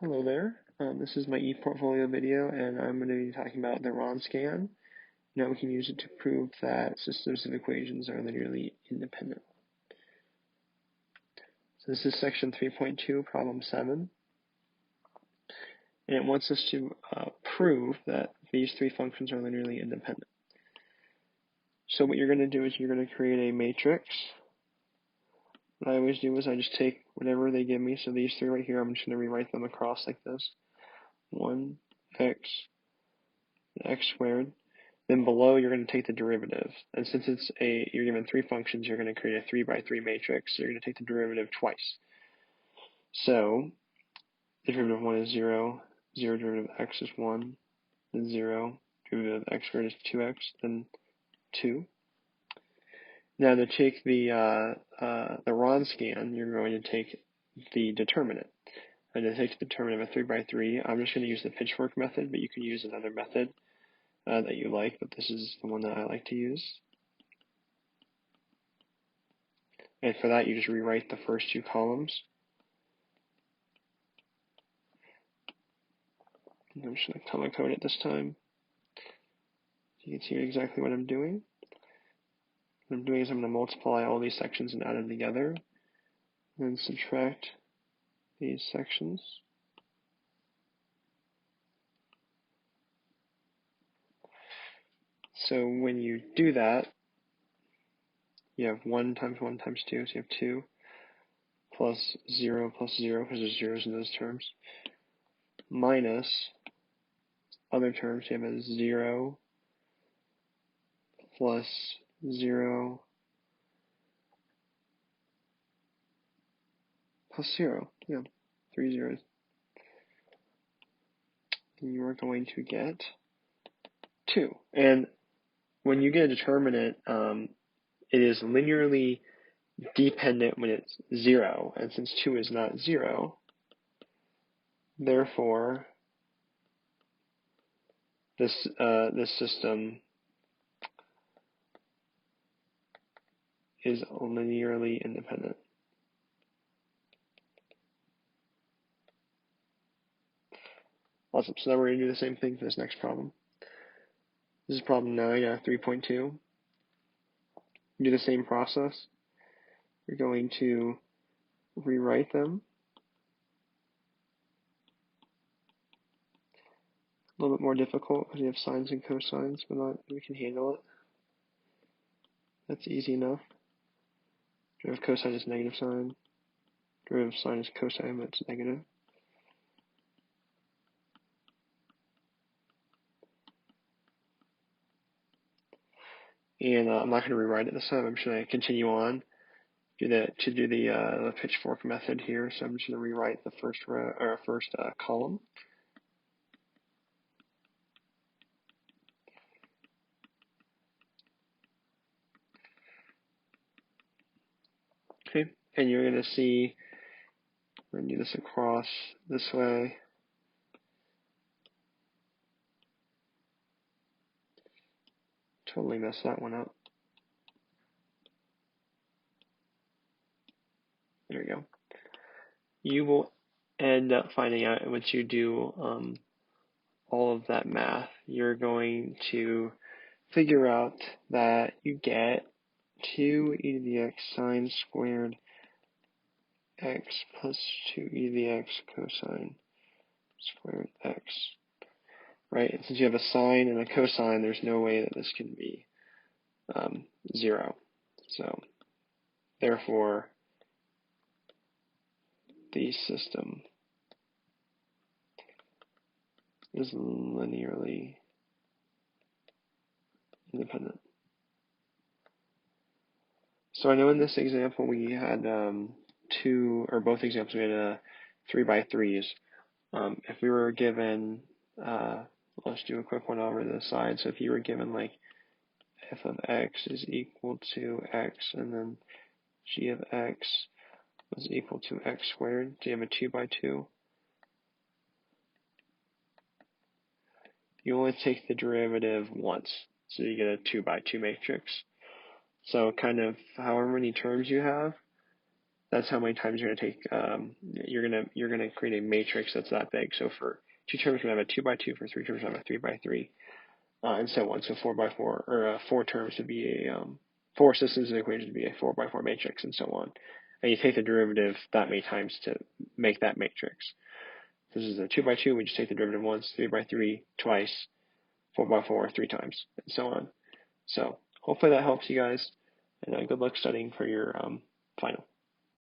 Hello there. This is my ePortfolio video, and I'm going to be talking about the Wronskian. Now we can use it to prove that systems of equations are linearly independent. So this is section 3.2, problem 7. And it wants us to prove that these three functions are linearly independent. So what you're going to do is you're going to create a matrix. What I always do is I just take whatever they give me. So these three right here, I'm just going to rewrite them across like this. 1x, x squared. Then below, you're going to take the derivative. And since you're given three functions, you're going to create a 3 by 3 matrix. So you're going to take the derivative twice. So the derivative of 1 is 0. 0 derivative of x is 1. Then 0. Derivative of x squared is 2x. Then 2. Now to take the Wronskian, you're going to take the determinant. And to take the determinant of 3 by 3, I'm just going to use the pitchfork method, but you can use another method that you like, but this is the one that I like to use. And for that, you just rewrite the first two columns. And I'm just going to color code it this time. You can see exactly what I'm doing. What I'm doing is I'm going to multiply all these sections and add them together, and then subtract these sections. So when you do that, you have 1 times 1 times 2, so you have 2, plus 0 plus 0, because there's zeros in those terms, minus other terms, you have a 0 plus 0 plus 0, yeah, 3 zeros. And you are going to get 2. And when you get a determinant, it is linearly dependent when it's 0, and since 2 is not 0, therefore this system is linearly independent. Awesome. So now we're going to do the same thing for this next problem. This is problem 9 out of 3.2. Do the same process. You're going to rewrite them. A little bit more difficult because you have sines and cosines, but we can handle it. That's easy enough. Derivative of cosine is negative sine. Derivative of sine is cosine, but it's negative. And I'm not going to rewrite it this time. I'm just going to continue on do the pitchfork method here. So I'm just going to rewrite the first row or first column. Okay, and you're going to see we're going to do this across this way. Totally messed that one up. There we go. You will end up finding out once you do all of that math, you're going to figure out that you get 2 e to the x sine squared x plus 2 e to the x cosine squared x. Right? And since you have a sine and a cosine, there's no way that this can be 0. So, therefore, the system is linearly independent. So I know in this example we had both examples we had 3 by 3s. If we were given, let's do a quick one over the side. So if you were given like f of x is equal to x, and then g of x was equal to x squared, do you have a 2 by 2? You only take the derivative once, so you get a 2 by 2 matrix. So kind of however many terms you have, that's how many times you're going to take. You're gonna create a matrix that's that big. So for 2 terms, we have a 2 by 2. For 3 terms, we have a 3 by 3, and so on. So 4 by 4, or 4 terms would be a 4 systems of equations would be a 4 by 4 matrix, and so on. And you take the derivative that many times to make that matrix. This is a 2 by 2. We just take the derivative once. 3 by 3 twice. 4 by 4 3 times, and so on. So hopefully that helps you guys, and good luck studying for your final.